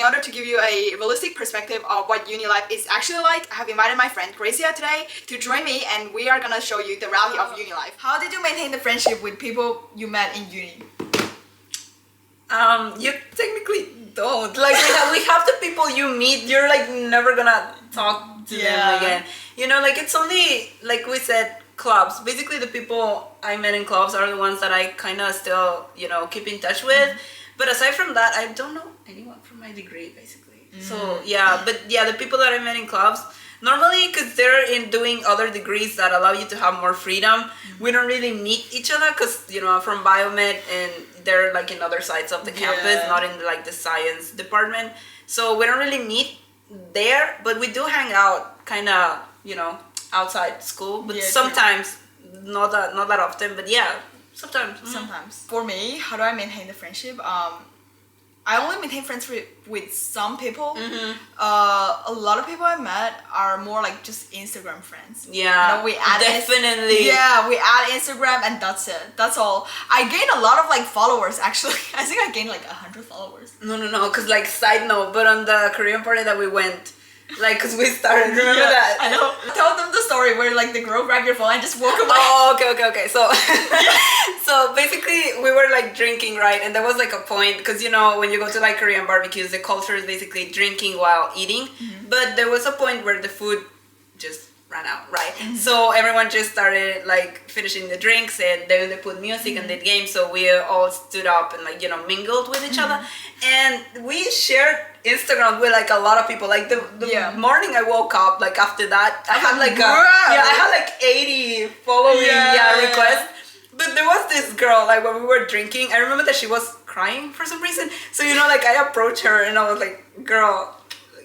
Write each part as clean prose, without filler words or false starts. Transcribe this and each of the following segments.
In order to give you a realistic perspective of what uni life is actually like, I have invited my friend Gracia today to join me, and we are gonna show you the reality of uni life. How did you maintain the friendship with people you met in uni? You technically don't. Like we have the people you meet, you're like never gonna talk to them again. You know, like it's only like we said, clubs. Basically, the people I met in clubs are the ones that I kind of still, you know, keep in touch with. But aside from that, I don't know anyone from my degree, basically. So yeah, but yeah, the people that I met in clubs, normally because they're in doing other degrees that allow you to have more freedom, we don't really meet each other because, you know, I'm from biomed and they're like in other sides of the campus, not in like the science department. So we don't really meet there, but we do hang out kind of, you know, outside school. But sometimes, not that often, but yeah, sometimes. Sometimes. For me, how do I maintain the friendship? I only maintain friendship with some people. A lot of people I met are more like just Instagram friends. Yeah, you know, we add definitely. We add Instagram and that's it. That's all. I gained a lot of like followers actually. I think I gained like 100 followers. No, because like side note, but on the Korean party that we went, like, because we started, remember that? I know. Tell them the story where like the girl grabbed your phone and just walk away. Oh, okay. So, so basically we were like drinking, right? And there was like a point, because you know, when you go to like Korean barbecues, the culture is basically drinking while eating. But there was a point where the food just ran out, right? So everyone just started like finishing the drinks, and then they put music and did games. So we all stood up and like, you know, mingled with each other, and we shared Instagram with like a lot of people. Like the morning I woke up, like after that, I had like I had like 80 following requests. But there was this girl, like when we were drinking, I remember that she was crying for some reason. So, you know, like I approached her and I was like, girl,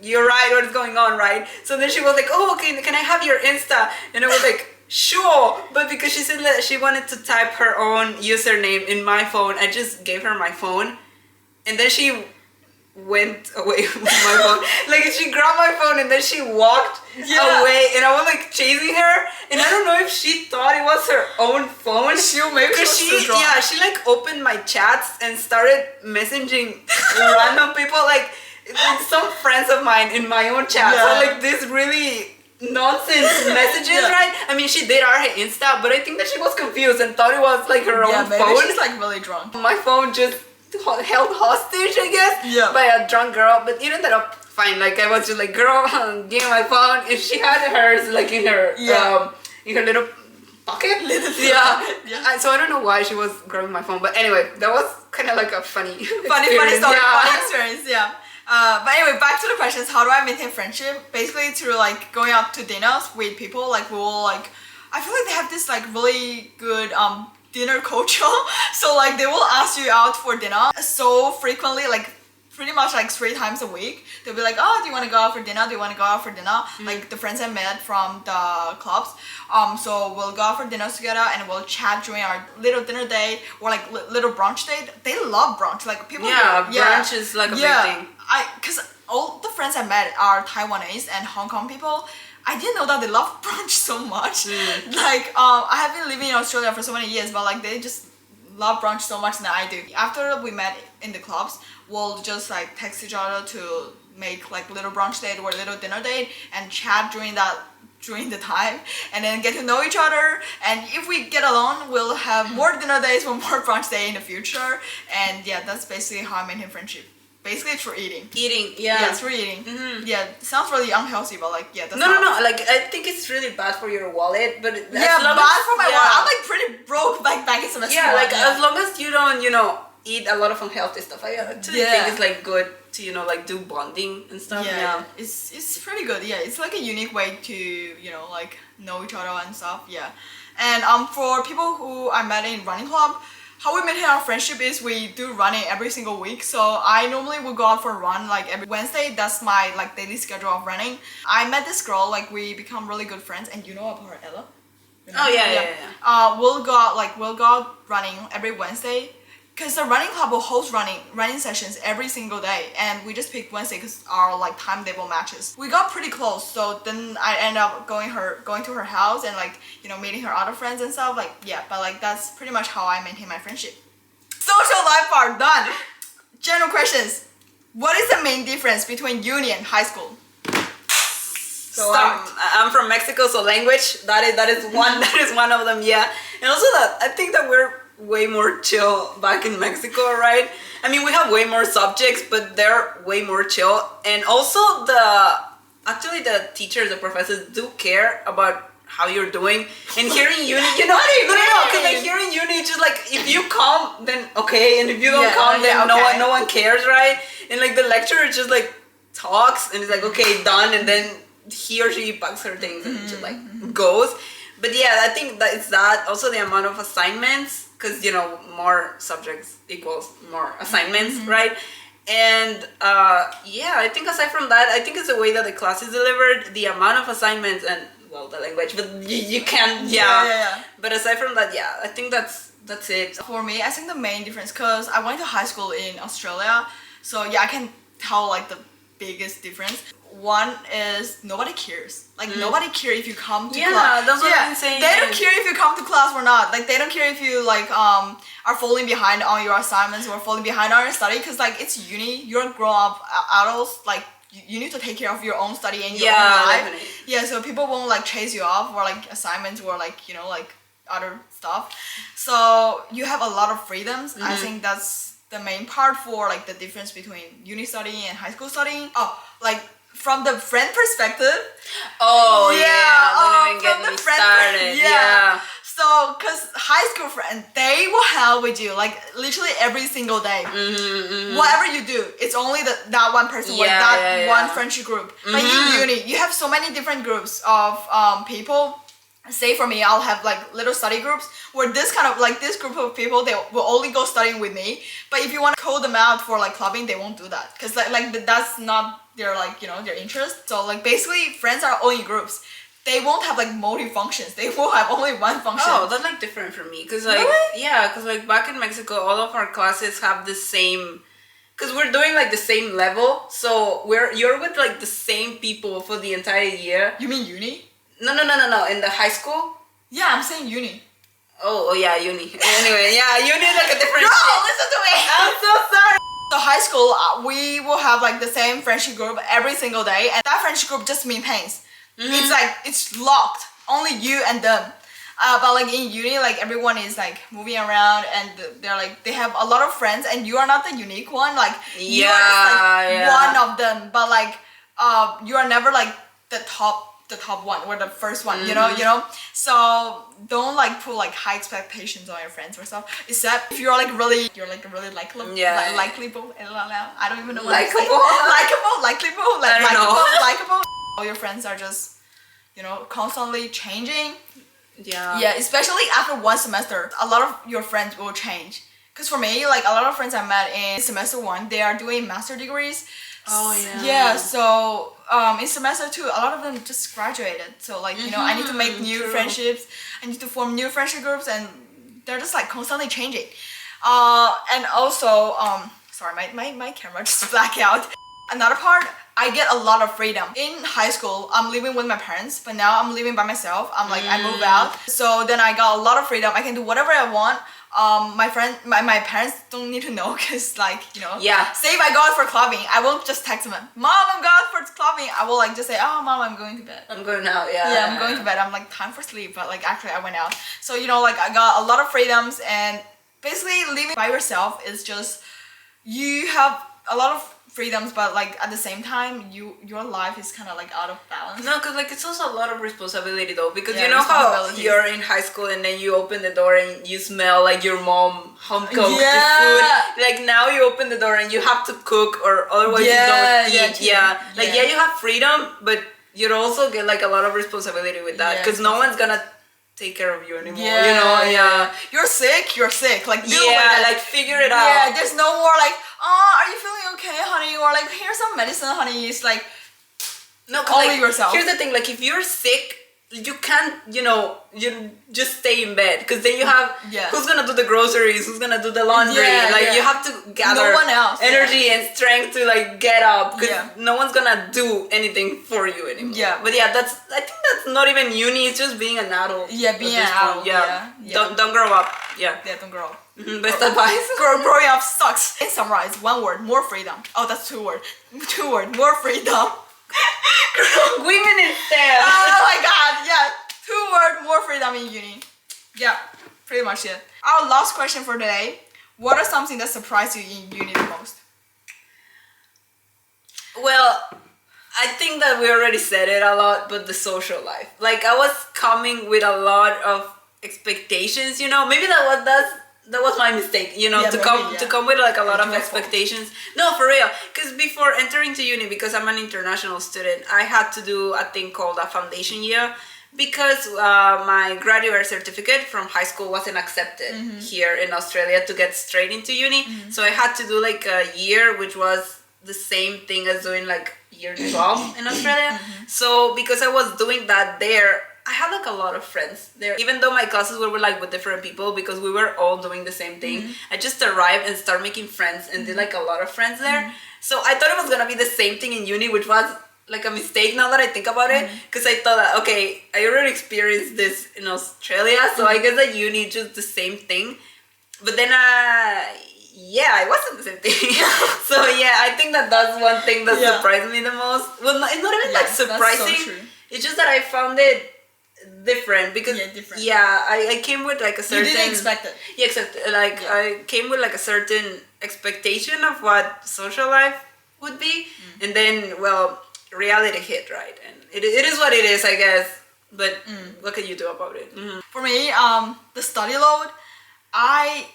you're right, what is going on, right? So then she was like, oh, okay, can I have your Insta? And I was like, sure. But because she said that she wanted to type her own username in my phone, I just gave her my phone. And then she went away with my phone. Like she grabbed my phone and then she walked away, and I was like chasing her, and I don't know if she thought it was her own phone. She like opened my chats and started messaging random people, like some friends of mine in my own chat. So like this really nonsense messages, right? I mean, she did our Insta, but I think that she was confused and thought it was like her own phone. She's like really drunk. My phone just held hostage, I guess, by a drunk girl. But it ended up fine. Like I was just like, girl, give me my phone. If she had hers like in her little pocket, so I don't know why she was grabbing my phone. But anyway, that was kind of like a funny story, funny experience. But anyway, back to the questions. How do I maintain friendship? Basically through like going out to dinners with people. Like we will like, I feel like they have this like really good dinner culture. So like they will ask you out for dinner so frequently, like pretty much like 3 times a week. They'll be like, oh, do you want to go out for dinner? Do you want to go out for dinner? Like the friends I met from the clubs. So we'll go out for dinner together and we'll chat during our little dinner date or like little brunch date. They love brunch. Like people. Brunch is like a big thing. Because all the friends I met are Taiwanese and Hong Kong people. I didn't know that they love brunch so much. Like, I have been living in Australia for so many years, but like they just love brunch so much than I do. After we met in the clubs, we'll just like text each other to make like little brunch date or little dinner date and chat during the time, and then get to know each other. And if we get along, we'll have more dinner dates or more brunch day in the future. And yeah, that's basically how I maintain friendship. Basically through eating. Yeah, through eating. Yeah, it sounds really unhealthy, but like, yeah, that's No. Like, I think it's really bad for your wallet, but bad for my wallet. I'm like pretty broke back in semester. Yeah, like as long as you don't, you know, eat a lot of unhealthy stuff. I actually think it's like good to, you know, like do bonding and stuff. Yeah. It's pretty good. Yeah, it's like a unique way to, you know, like know each other and stuff. Yeah, and for people who I met in running club, how we maintain our friendship is we do running every single week. So I normally will go out for a run like every Wednesday. That's my like daily schedule of running. I met this girl, like we become really good friends, and you know about her, Ella? Oh yeah. We'll go out running every Wednesday. Because the running club will host running sessions every single day, and we just picked Wednesday because our like timetable matches. We got pretty close, so then I end up going to her house and like, you know, meeting her other friends and stuff. Like, yeah, but like that's pretty much how I maintain my friendship. Social life part done. General questions. What is the main difference between uni and high school? So I'm from Mexico, so language that is one that is one of them. Yeah, and also that I think that we're way more chill back in Mexico, right? I mean, we have way more subjects, but they're way more chill, and also the teachers, the professors do care about how you're doing. And here in uni, you know, no, because like here in uni, it's just like if you come, then okay, and if you don't come, then no one cares, right? And like the lecturer just like talks and it's like okay, done, and then he or she packs her things and just like goes. But yeah, I think that it's that also the amount of assignments, because you know more subjects equals more assignments, right? And yeah, I think aside from that, I think it's the way that the class is delivered, the amount of assignments, and well, the language, but you can't, yeah. But aside from that, yeah, I think that's it. For me, I think the main difference, because I went to high school in Australia, so yeah, I can tell like the biggest difference. One is nobody cares. Like nobody cares if you come to class. Yeah, that's what I'm saying. They don't care if you come to class or not. Like they don't care if you like are falling behind on your assignments or falling behind on your study, because like it's uni. You're grown up adults. Like you need to take care of your own study and your own life. Definitely. Yeah, so people won't like chase you off or like assignments or like you know like other stuff. So you have a lot of freedoms. I think that's the main part for like the difference between uni studying and high school studying. Oh, like from the friend perspective. Oh yeah, don't even from get the me friend started. Yeah. So, cause high school friends, they will help with you like literally every single day. Whatever you do, it's only that one person or that one friendship group. But in uni, you have so many different groups of people. Say for me, I'll have like little study groups where this kind of like this group of people, they will only go studying with me. But if you want to call them out for like clubbing, they won't do that, because like that's not their like you know their interest. So like basically, friends are only groups. They won't have like multi-functions. They will have only one function. Oh, that's like different for me, because like because like back in Mexico, all of our classes have the same. Because we're doing like the same level, so you're with like the same people for the entire year. You mean uni? No. In the high school? Yeah, I'm saying uni. Oh yeah, uni. Anyway, yeah, uni is like a different No, shit. listen to me. I'm so sorry. So high school, we will have like the same friendship group every single day, and that friendship group just maintains. It's like it's locked, only you and them. But like in uni, like everyone is like moving around, and they're like they have a lot of friends, and you are not the unique one. Like you are just like one of them, but like you are never like the top one or the first one, you know. So don't like put like high expectations on your friends or stuff. Except if you're like a really likable, likable. I don't even know what likable, likable. All your friends are just, you know, constantly changing. Yeah, especially after one semester, a lot of your friends will change. Cause for me, like a lot of friends I met in semester 1, they are doing master degrees. Oh yeah. Yeah, so in semester 2, a lot of them just graduated. So like you know, I need to make new friendships. I need to form new friendship groups, and they're just like constantly changing. And also, sorry, my camera just blacked out. Another part, I get a lot of freedom. In high school, I'm living with my parents, but now I'm living by myself. I'm like I move out, so then I got a lot of freedom. I can do whatever I want. My parents don't need to know, because like you know, say if I go out for clubbing, I won't just text them, Mom, I'm going out for clubbing. I will like just say, oh Mom, I'm going to bed. I'm going out. I'm going to bed. I'm like time for sleep, but like actually I went out. So you know, like I got a lot of freedoms, and basically living by yourself is just you have a lot of freedoms, but like at the same time your life is kind of like out of balance. No, because like it's also a lot of responsibility though, because you know how you're in high school and then you open the door and you smell like your mom home cooked food. Like now you open the door and you have to cook, or otherwise you don't eat. You have freedom, but you also get like a lot of responsibility with that, because no one's gonna take care of you anymore. You're sick. Like deal with it. Like figure it out. Yeah, there's no more like, oh, are you feeling okay, honey? Or like, here's some medicine, honey. It's like no, only like, yourself. Here's the thing, like if you're sick, you can't, you just stay in bed, because then you have Yeah. who's gonna do the groceries, who's gonna do the laundry. Yeah. You have to gather No one else, energy and strength to like get up, because Yeah. no one's gonna do anything for you anymore. Yeah. But yeah, I think that's not even uni. It's just being an adult. Yeah, being at an this point. adult, Yeah. yeah. Don't grow up. Yeah. Yeah, don't grow up. Best advice. Growing up sucks. In summarize, one word, more freedom. Oh, that's two words. Two words, more freedom. Women instead. Oh my god, yeah. Two words, more freedom in uni. Yeah, pretty much it. Our last question for today. What are something that surprised you in uni the most? Well, I think that we already said it a lot, but the social life. Like, I was coming with a lot of expectations, maybe that was my mistake, Yeah, to maybe, come yeah. to come with like a lot of Your fault. expectations. No, for real, because before entering to uni, because I'm an international student, I had to do a thing called a foundation year, because my graduate certificate from high school wasn't accepted here in Australia to get straight into uni. So I had to do like a year, which was the same thing as doing like year 12 in Australia. So because I was doing that there, I had like a lot of friends there. Even though my classes were like with different people, because we were all doing the same thing, I just arrived and started making friends and did like a lot of friends there. So I thought it was gonna be the same thing in uni, which was like a mistake now that I think about it, because I thought that, okay, I already experienced this in Australia, so I guess that uni is just the same thing. But then it wasn't the same thing. So yeah, I think that that's one thing that surprised me the most. Well, it's not even like surprising. That's so true. It's just that I found it different, because different. I came with like a certain. You didn't expect it. Yeah, except like I came with like a certain expectation of what social life would be, and then reality hit, right? And it is what it is, I guess. But what can you do about it? For me, the study load, I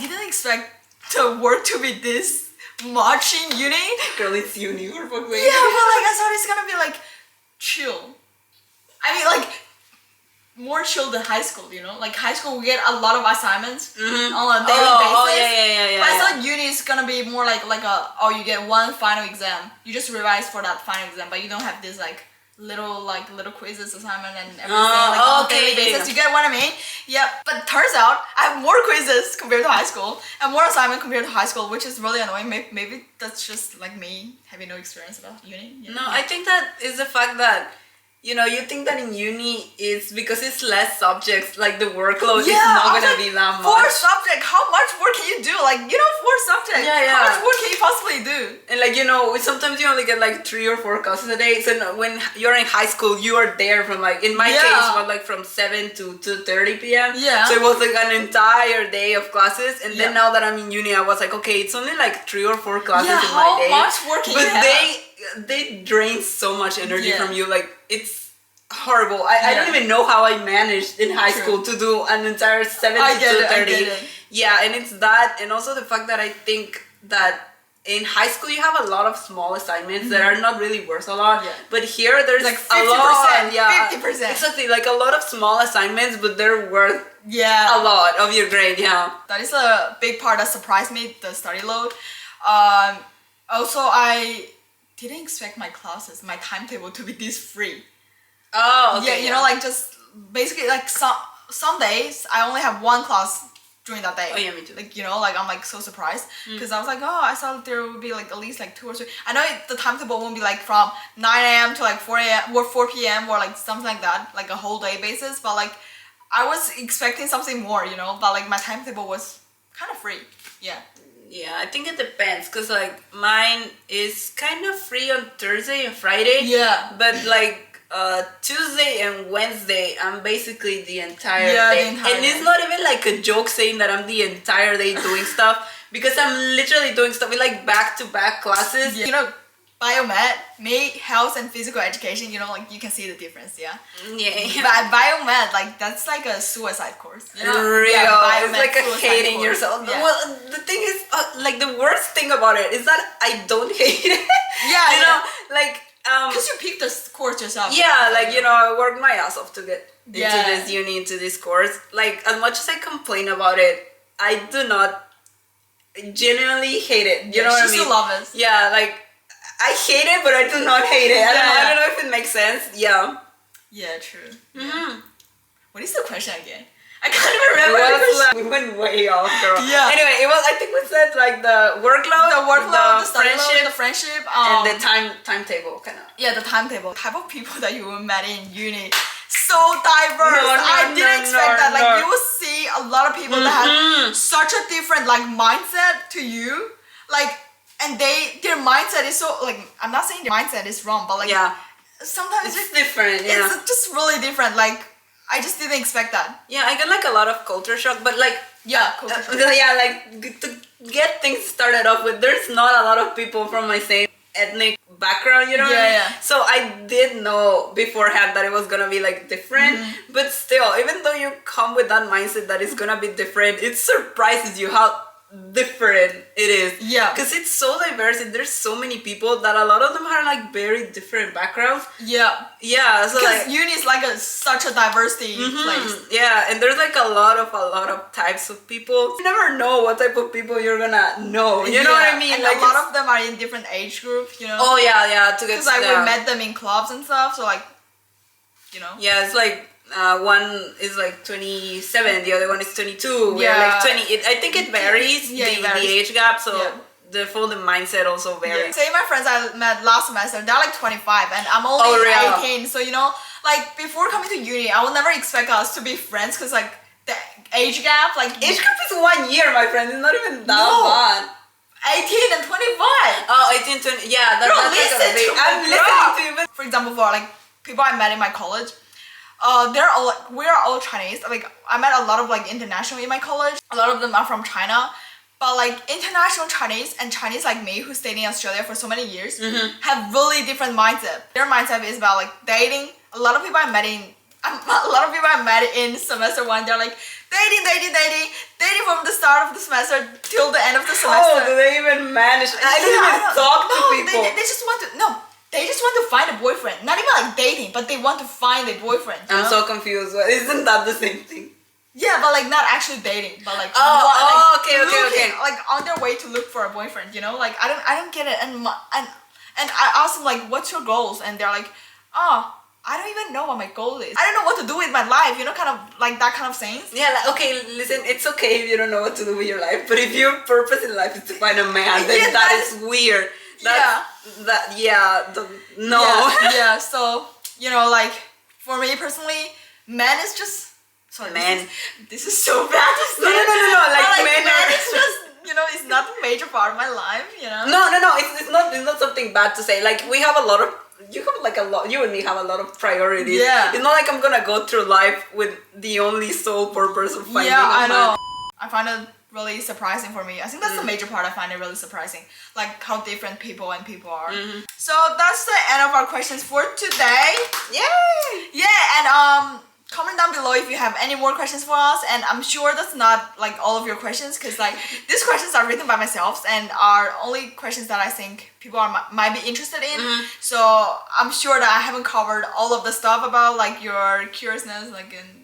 didn't expect the work to be this much in uni. Girl, it's uni, for fuck's sake. Yeah, but like I thought it's gonna be like chill. I mean, like more chill than high school. Like high school we get a lot of assignments on a daily basis. Oh yeah. But I thought uni is gonna be more like you get one final exam. You just revise for that final exam, but you don't have this like little quizzes assignment and everything on a daily basis. You get what I mean? Yeah. But turns out I have more quizzes compared to high school and more assignment compared to high school, which is really annoying. Maybe that's just like me having no experience about uni. No, I think that is the fact that you think that in uni is because it's less subjects, like the workload is not gonna be that much. 4 subjects, how much work can you do? Like 4 subjects. Yeah. How much work can you possibly do? And like sometimes you only get like 3 or 4 classes a day. So when you're in high school, you are there from like in my case it was like from 7 to 2:30 p.m. Yeah. So it was like an entire day of classes. And then now that I'm in uni, I was like, okay, it's only like 3 or 4 classes in my day. How much work can you have? But they drain so much energy from you. Like it's horrible. I don't even know how I managed in high school to do an entire 7 to 2:30. Yeah, and it's that, and also the fact that I think that in high school you have a lot of small assignments that are not really worth a lot. Yeah. But here there's like 50%, a lot. Yeah, 50%. Exactly, like a lot of small assignments, but they're worth a lot of your grade. Yeah. That is a big part that surprised me, the study load. Also, I didn't expect my timetable to be this free. Oh, okay. Yeah, like just basically like some days I only have 1 class during that day. Oh yeah, me too. Like like I'm like so surprised because I was like, I thought there would be like at least like 2 or 3. I know the timetable won't be like from 9 a.m. to like 4 a.m. or 4 p.m. or like something like that, like a whole day basis. But like I was expecting something more, but like my timetable was kind of free. Yeah. Yeah, I think it depends, because like mine is kind of free on Thursday and Friday. Yeah. But like Tuesday and Wednesday, I'm basically the entire day. And it's not even like a joke saying that I'm the entire day doing stuff, because I'm literally doing stuff with like back-to-back classes. Yeah. Biomed, health and physical education, like you can see the difference, yeah? Yeah. But biomed, like that's like a suicide course. Real. Yeah, it's like a hating course. yourself. Yeah. Well, the thing is, like the worst thing about it is that I don't hate it. Yeah, like because you picked this course yourself. Yeah, like I worked my ass off to get into this uni, into this course. Like as much as I complain about it, I do not genuinely hate it. You know what I mean? You still love it. Yeah, like I hate it, but I do not hate it. I don't know if it makes sense. Yeah. Yeah, true. Mm-hmm. What is the question again? I can't even remember. We went way off, girl. Yeah. Anyway, it was. I think we said like the workload, the study friendship, load, the friendship, and the timetable, kind of. Yeah, the timetable. Type of people that you met in uni. So diverse. I didn't expect that. Like you will see a lot of people that have such a different like mindset to you. Like, and their mindset is so like, I'm not saying their mindset is wrong, but like sometimes it's different. Yeah. It's just really different. Like I just didn't expect that. Yeah, I got like a lot of culture shock, but like culture shock. like to get things started off with, there's not a lot of people from my same ethnic background, you know what I mean? Yeah. So I did know beforehand that it was gonna be like different, but still, even though you come with that mindset that it's gonna be different, it surprises you how different it is. Yeah. Because it's so diverse and there's so many people that a lot of them are like very different backgrounds. Yeah. Yeah. So because like uni is like such a diversity place. Yeah, and there's like a lot of types of people. You never know what type of people you're gonna know. You know what I mean? And like a lot of them are in different age groups, you know. Oh yeah. Because like we met them in clubs and stuff, so like, you know. Yeah, it's like one is like 27, the other one is 22. We're like 20. I think it varies, the age gap, so therefore the mindset also varies. Say my friends I met last semester, they're like 25 and I'm only 18, so you know, like before coming to uni, I would never expect us to be friends because like the age gap, like age gap is 1 year, my friend. It's not even that long. 18 and 25. Oh, 18, 20. Yeah, that's like a big. I'm listening to you. But for example, for like people I met in my college, we're all Chinese. Like I met a lot of like international in my college. A lot of them are from China, but like international Chinese and Chinese like me who stayed in Australia for so many years have really different mindset. Their mindset is about like dating. A lot of people I met in semester 1. They're like dating from the start of the semester till the end of the semester. How do they even manage? I don't even talk to people. They just want to They just want to find a boyfriend. Not even like dating, but they want to find a boyfriend. I'm so confused. Isn't that the same thing? Yeah, but like not actually dating, but like okay. Like on their way to look for a boyfriend, you know? Like I don't get it. And I asked them like, what's your goals? And they're like, oh, I don't even know what my goal is. I don't know what to do with my life, you know, kind of like that kind of sayings. Yeah, like, okay, listen, it's okay if you don't know what to do with your life, but if your purpose in life is to find a man, then that is weird. So you know, like for me personally, man is just this is so bad to say. No, like man is just, you know, it's not a major part of my life, you know. No, it's not something bad to say. Like we have a lot of, you and me have a lot of priorities. Yeah, it's not like I'm gonna go through life with the only sole purpose of finding a man. I know. I find it really surprising for me. I think that's the major part. I find it really surprising, like how different people are. So that's the end of our questions for today. Yay! Yeah, and comment down below if you have any more questions for us, and I'm sure that's not like all of your questions, because like these questions are written by myself and are only questions that I think people might be interested in. So I'm sure that I haven't covered all of the stuff about like your curiousness, like in.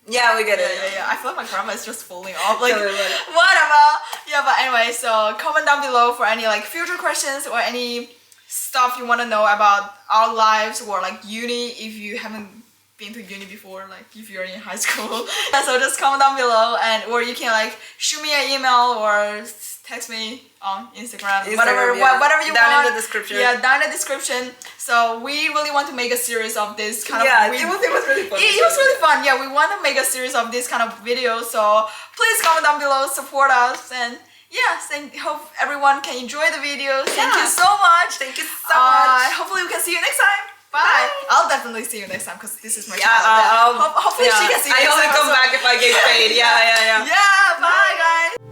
Yeah, we get it. Yeah. I feel like my grammar is just falling off. Like, whatever. Yeah, but anyway, so comment down below for any like future questions or any stuff you want to know about our lives or like uni if you haven't been to uni before, like if you're in high school. So just comment down below, or you can like shoot me an email or text me on Instagram whatever you want. Down in the description. Yeah, down in the description. So we really want to make a series of this kind of. It was really fun. It was really fun. Yeah, we want to make a series of this kind of videos. So please comment down below, support us, and hope everyone can enjoy the video. Thank you so much. Thank you so much. Hopefully we can see you next time. Bye. I'll definitely see you next time because this is my channel. Hopefully she can see you. I only come back if I get paid. Yeah. Yeah. Bye, guys.